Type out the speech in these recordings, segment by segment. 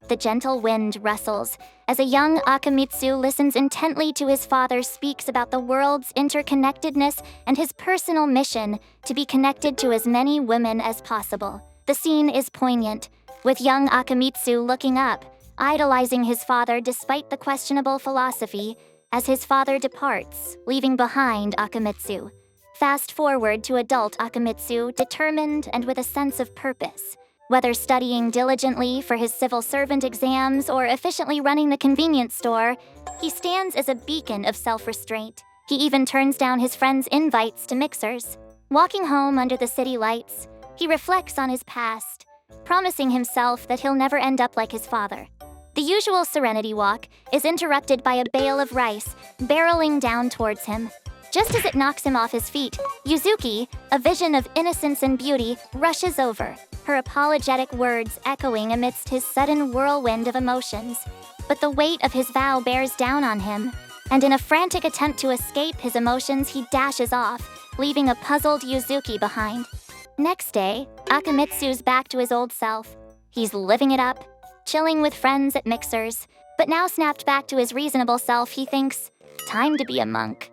The gentle wind rustles as a young Akimitsu listens intently to his father speaks about the world's interconnectedness and his personal mission to be connected to as many women as possible. The scene is poignant, with young Akimitsu looking up, idolizing his father despite the questionable philosophy, as his father departs, leaving behind Akimitsu. Fast forward to adult Akimitsu, determined and with a sense of purpose. Whether studying diligently for his civil servant exams or efficiently running the convenience store, he stands as a beacon of self-restraint. He even turns down his friends' invites to mixers. Walking home under the city lights, he reflects on his past, promising himself that he'll never end up like his father. The usual serenity walk is interrupted by a bale of rice barreling down towards him. Just as it knocks him off his feet, Yuzuki, a vision of innocence and beauty, rushes over, her apologetic words echoing amidst his sudden whirlwind of emotions. But the weight of his vow bears down on him, and in a frantic attempt to escape his emotions, he dashes off, leaving a puzzled Yuzuki behind. Next day, Akimitsu's back to his old self. He's living it up, chilling with friends at mixers, but now snapped back to his reasonable self, he thinks, time to be a monk.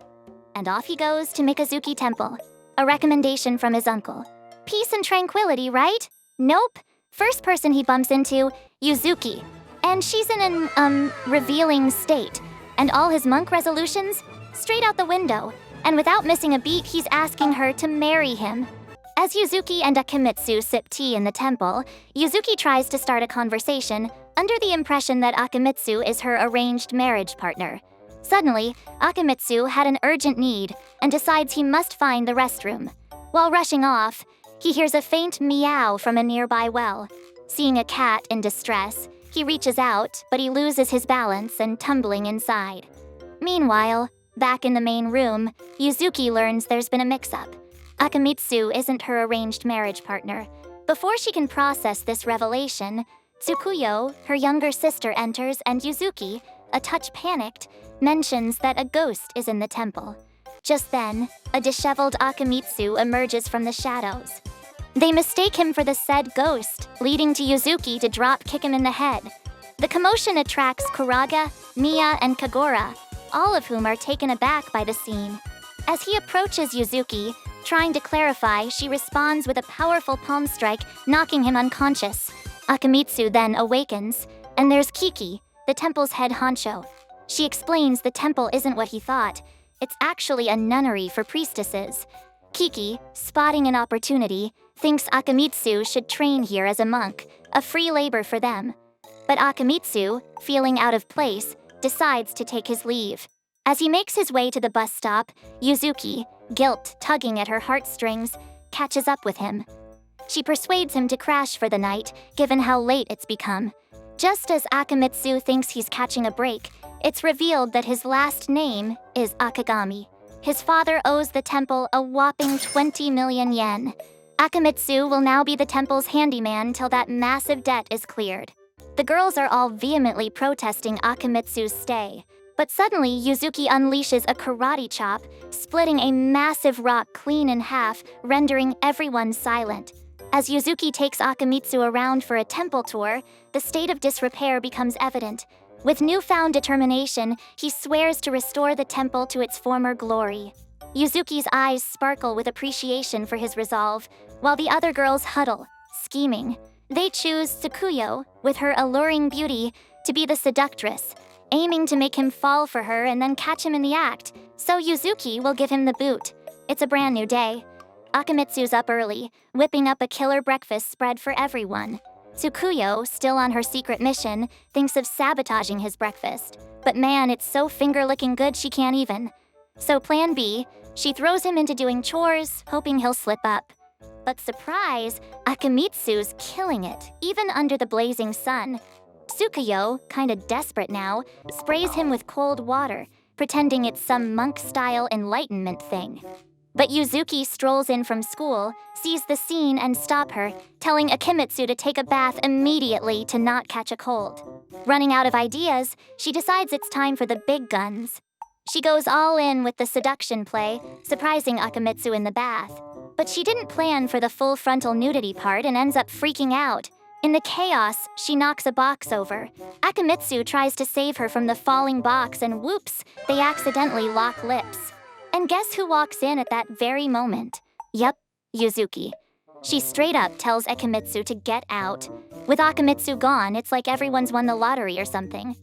And off he goes to Mikazuki Temple, a recommendation from his uncle. Peace and tranquility, right? Nope. First person he bumps into, Yuzuki. And she's in an, revealing state. And all his monk resolutions? Straight out the window. And without missing a beat, he's asking her to marry him. As Yuzuki and Akemitsu sip tea in the temple, Yuzuki tries to start a conversation, under the impression that Akemitsu is her arranged marriage partner. Suddenly, Akemitsu had an urgent need and decides he must find the restroom. While rushing off, he hears a faint meow from a nearby well. Seeing a cat in distress, he reaches out, but he loses his balance and tumbling inside. Meanwhile, back in the main room, Yuzuki learns there's been a mix-up. Akemitsu isn't her arranged marriage partner. Before she can process this revelation, Tsukuyo, her younger sister, enters and Yuzuki, a touch panicked, mentions that a ghost is in the temple. Just then, a disheveled Akemitsu emerges from the shadows. They mistake him for the said ghost, leading to Yuzuki to drop-kick him in the head. The commotion attracts Kuraga, Miya, and Kagura, all of whom are taken aback by the scene. As he approaches Yuzuki, trying to clarify, she responds with a powerful palm strike, knocking him unconscious. Akemitsu then awakens, and there's Kiki, the temple's head honcho. She explains the temple isn't what he thought. It's actually a nunnery for priestesses. Kiki, spotting an opportunity, thinks Akemitsu should train here as a monk, a free labor for them. But Akemitsu, feeling out of place, decides to take his leave. As he makes his way to the bus stop, Yuzuki, guilt tugging at her heartstrings, catches up with him. She persuades him to crash for the night, given how late it's become. Just as Akemitsu thinks he's catching a break, it's revealed that his last name is Akagami. His father owes the temple a whopping 20 million yen. Akemitsu will now be the temple's handyman till that massive debt is cleared. The girls are all vehemently protesting Akemitsu's stay. But suddenly, Yuzuki unleashes a karate chop, splitting a massive rock clean in half, rendering everyone silent. As Yuzuki takes Akemitsu around for a temple tour, the state of disrepair becomes evident. With newfound determination, he swears to restore the temple to its former glory. Yuzuki's eyes sparkle with appreciation for his resolve, while the other girls huddle, scheming. They choose Tsukuyo, with her alluring beauty, to be the seductress, aiming to make him fall for her and then catch him in the act, so Yuzuki will give him the boot. It's a brand new day. Akemitsu's up early, whipping up a killer breakfast spread for everyone. Tsukuyo, still on her secret mission, thinks of sabotaging his breakfast. But man, it's so finger-licking good she can't even. So plan B, she throws him into doing chores, hoping he'll slip up. But surprise, Akemitsu's killing it, even under the blazing sun. Tsukuyo, kinda desperate now, sprays him with cold water, pretending it's some monk-style enlightenment thing. But Yuzuki strolls in from school, sees the scene and stop her, telling Akemitsu to take a bath immediately to not catch a cold. Running out of ideas, she decides it's time for the big guns. She goes all in with the seduction play, surprising Akemitsu in the bath. But she didn't plan for the full frontal nudity part and ends up freaking out. In the chaos, she knocks a box over. Akimitsu tries to save her from the falling box and whoops, they accidentally lock lips. And guess who walks in at that very moment? Yup, Yuzuki. She straight up tells Akemitsu to get out. With Akimitsu gone, it's like everyone's won the lottery or something.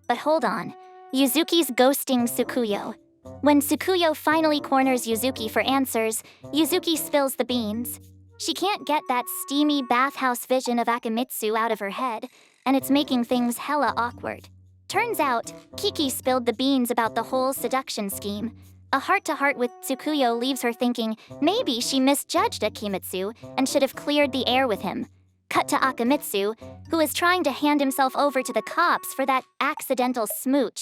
But hold on, Yuzuki's ghosting Tsukuyo. When Tsukuyo finally corners Yuzuki for answers, Yuzuki spills the beans. She can't get that steamy bathhouse vision of Akemitsu out of her head, and it's making things hella awkward. Turns out, Kiki spilled the beans about the whole seduction scheme. A heart-to-heart with Tsukuyo leaves her thinking maybe she misjudged Akemitsu and should have cleared the air with him. Cut to Akimitsu, who is trying to hand himself over to the cops for that accidental smooch.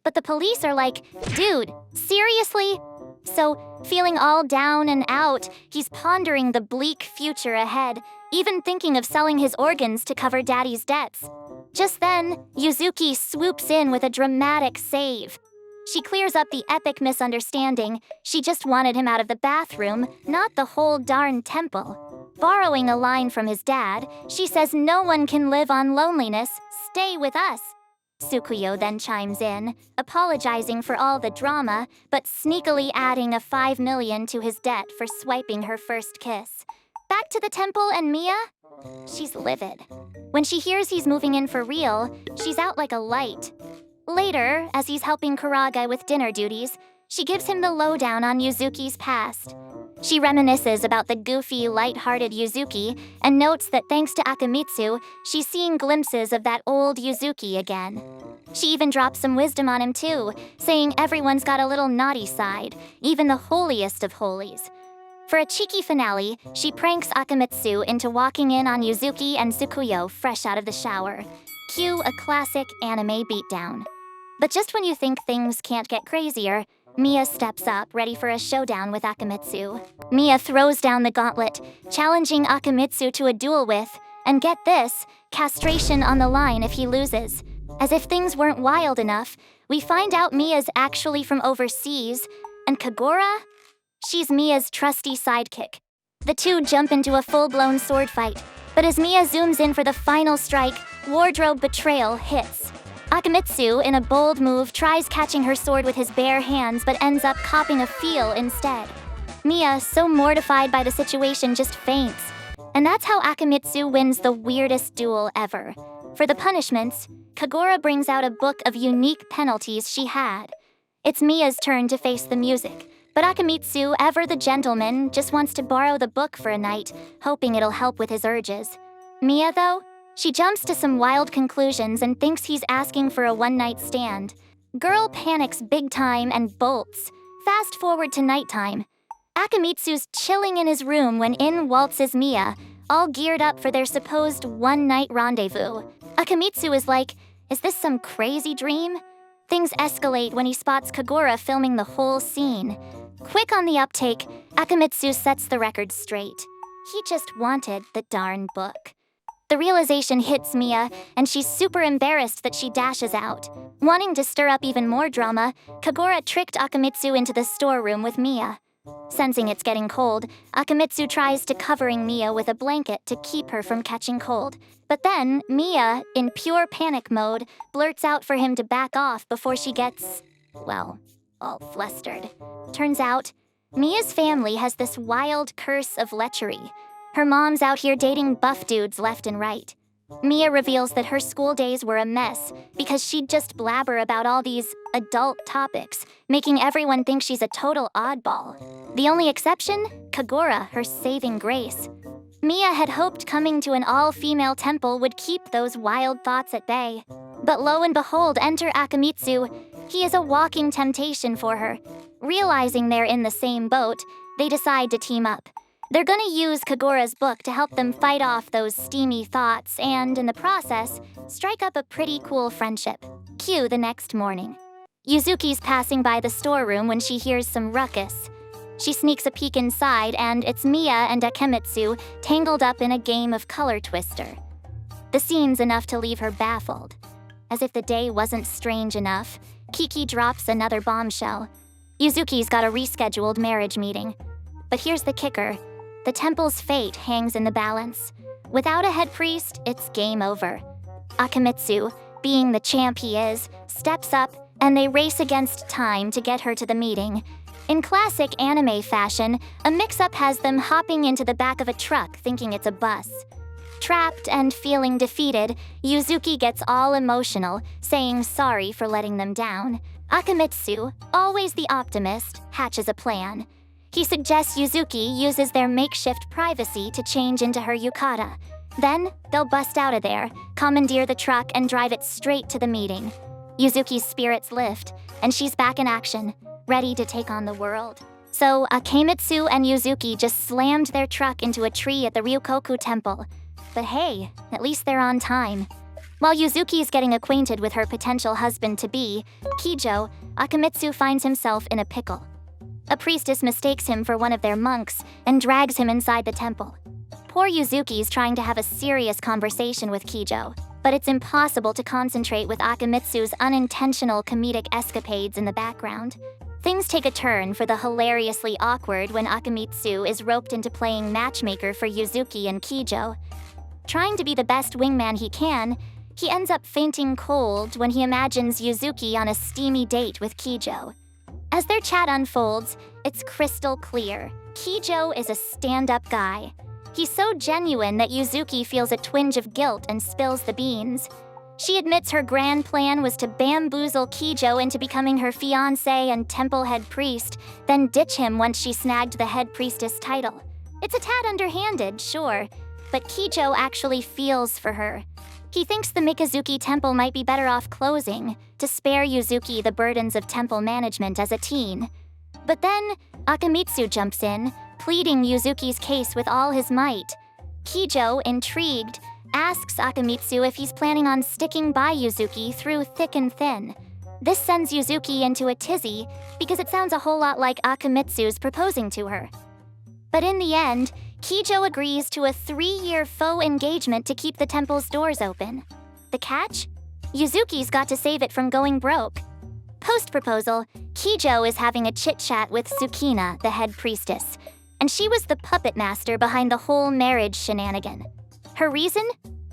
But the police are like, dude, seriously? So, feeling all down and out, he's pondering the bleak future ahead, even thinking of selling his organs to cover daddy's debts. Just then, Yuzuki swoops in with a dramatic save. She clears up the epic misunderstanding. She just wanted him out of the bathroom, not the whole darn temple. Borrowing a line from his dad, she says no one can live on loneliness, stay with us. Tsukuyo then chimes in, apologizing for all the drama, but sneakily adding a 5 million to his debt for swiping her first kiss. Back to the temple and Mia? She's livid. When she hears he's moving in for real, she's out like a light. Later, as he's helping Kuraga with dinner duties, she gives him the lowdown on Yuzuki's past. She reminisces about the goofy, light-hearted Yuzuki and notes that thanks to Akemitsu, she's seeing glimpses of that old Yuzuki again. She even drops some wisdom on him too, saying everyone's got a little naughty side, even the holiest of holies. For a cheeky finale, she pranks Akemitsu into walking in on Yuzuki and Tsukuyo fresh out of the shower. Cue a classic anime beatdown. But just when you think things can't get crazier, Mia steps up, ready for a showdown with Akemitsu. Mia throws down the gauntlet, challenging Akemitsu to a duel with, and get this, castration on the line if he loses. As if things weren't wild enough, we find out Mia's actually from overseas, and Kagura? She's Mia's trusty sidekick. The two jump into a full-blown sword fight, but as Mia zooms in for the final strike, wardrobe betrayal hits. Akimitsu, in a bold move, tries catching her sword with his bare hands but ends up copping a feel instead. Mia, so mortified by the situation, just faints. And that's how Akimitsu wins the weirdest duel ever. For the punishments, Kagura brings out a book of unique penalties she had. It's Mia's turn to face the music, but Akimitsu, ever the gentleman, just wants to borrow the book for a night, hoping it'll help with his urges. Mia, though? She jumps to some wild conclusions and thinks he's asking for a one-night stand. Girl panics big time and bolts. Fast forward to nighttime. Akimitsu's chilling in his room when in waltzes Mia, all geared up for their supposed one-night rendezvous. Akimitsu is like, is this some crazy dream? Things escalate when he spots Kagura filming the whole scene. Quick on the uptake, Akimitsu sets the record straight. He just wanted the darn book. The realization hits Mia, and she's super embarrassed that she dashes out. Wanting to stir up even more drama, Kagura tricked Akemitsu into the storeroom with Mia. Sensing it's getting cold, Akemitsu tries to covering Mia with a blanket to keep her from catching cold. But then, Mia, in pure panic mode, blurts out for him to back off before she gets, well, all flustered. Turns out, Mia's family has this wild curse of lechery. Her mom's out here dating buff dudes left and right. Mia reveals that her school days were a mess because she'd just blabber about all these adult topics, making everyone think she's a total oddball. The only exception? Kagura, her saving grace. Mia had hoped coming to an all-female temple would keep those wild thoughts at bay. But lo and behold, enter Akemitsu. He is a walking temptation for her. Realizing they're in the same boat, they decide to team up. They're gonna use Kagura's book to help them fight off those steamy thoughts and, in the process, strike up a pretty cool friendship. Cue the next morning. Yuzuki's passing by the storeroom when she hears some ruckus. She sneaks a peek inside and it's Mia and Akemitsu tangled up in a game of color twister. The scene's enough to leave her baffled. As if the day wasn't strange enough, Kiki drops another bombshell. Yuzuki's got a rescheduled marriage meeting. But here's the kicker. The temple's fate hangs in the balance. Without a head priest, it's game over. Akemitsu, being the champ he is, steps up, and they race against time to get her to the meeting. In classic anime fashion, a mix-up has them hopping into the back of a truck thinking it's a bus. Trapped and feeling defeated, Yuzuki gets all emotional, saying sorry for letting them down. Akemitsu, always the optimist, hatches a plan. He suggests Yuzuki uses their makeshift privacy to change into her yukata. Then, they'll bust out of there, commandeer the truck, and drive it straight to the meeting. Yuzuki's spirits lift, and she's back in action, ready to take on the world. So, Akemitsu and Yuzuki just slammed their truck into a tree at the Ryukoku Temple. But hey, at least they're on time. While Yuzuki's getting acquainted with her potential husband-to-be, Kijo, Akemitsu finds himself in a pickle. A priestess mistakes him for one of their monks and drags him inside the temple. Poor Yuzuki's trying to have a serious conversation with Kijo, but it's impossible to concentrate with Akemitsu's unintentional comedic escapades in the background. Things take a turn for the hilariously awkward when Akemitsu is roped into playing matchmaker for Yuzuki and Kijo. Trying to be the best wingman he can, he ends up fainting cold when he imagines Yuzuki on a steamy date with Kijo. As their chat unfolds, it's crystal clear. Kijo is a stand-up guy. He's so genuine that Yuzuki feels a twinge of guilt and spills the beans. She admits her grand plan was to bamboozle Kijo into becoming her fiancé and temple head priest, then ditch him once she snagged the head priestess title. It's a tad underhanded, sure, but Kijo actually feels for her. He thinks the Mikazuki Temple might be better off closing to spare Yuzuki the burdens of temple management as a teen. But then, Akemitsu jumps in, pleading Yuzuki's case with all his might. Kijo, intrigued, asks Akemitsu if he's planning on sticking by Yuzuki through thick and thin. This sends Yuzuki into a tizzy because it sounds a whole lot like Akemitsu's proposing to her. But in the end, Kijo agrees to a 3-year faux engagement to keep the temple's doors open. The catch? Yuzuki's got to save it from going broke. Post-proposal, Kijo is having a chit-chat with Tsukina, the head priestess, and she was the puppet master behind the whole marriage shenanigan. Her reason?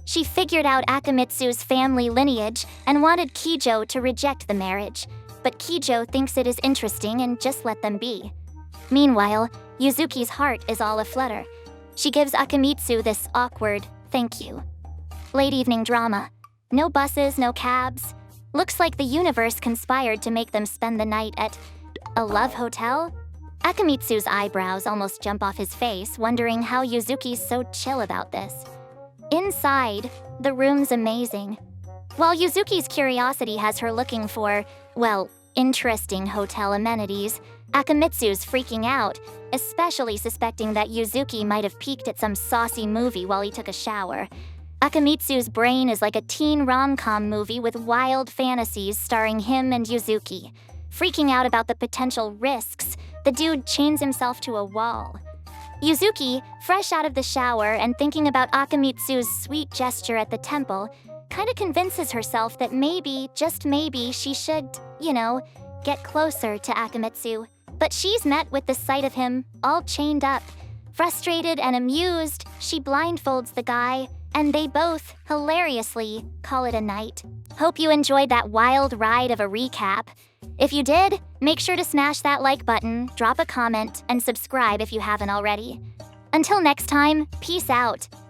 She figured out Akemitsu's family lineage and wanted Kijo to reject the marriage, but Kijo thinks it is interesting and just let them be. Meanwhile, Yuzuki's heart is all aflutter. She gives Akemitsu this awkward thank you. Late evening drama. No buses, no cabs. Looks like the universe conspired to make them spend the night at a love hotel? Akemitsu's eyebrows almost jump off his face, wondering how Yuzuki's so chill about this. Inside, the room's amazing. While Yuzuki's curiosity has her looking for, well, interesting hotel amenities, Akemitsu's freaking out, especially suspecting that Yuzuki might have peeked at some saucy movie while he took a shower. Akemitsu's brain is like a teen rom-com movie with wild fantasies starring him and Yuzuki. Freaking out about the potential risks, the dude chains himself to a wall. Yuzuki, fresh out of the shower and thinking about Akemitsu's sweet gesture at the temple, kinda convinces herself that maybe, just maybe, she should, get closer to Akemitsu. But she's met with the sight of him, all chained up. Frustrated and amused, she blindfolds the guy, and they both, hilariously, call it a night. Hope you enjoyed that wild ride of a recap. If you did, make sure to smash that like button, drop a comment, and subscribe if you haven't already. Until next time, peace out.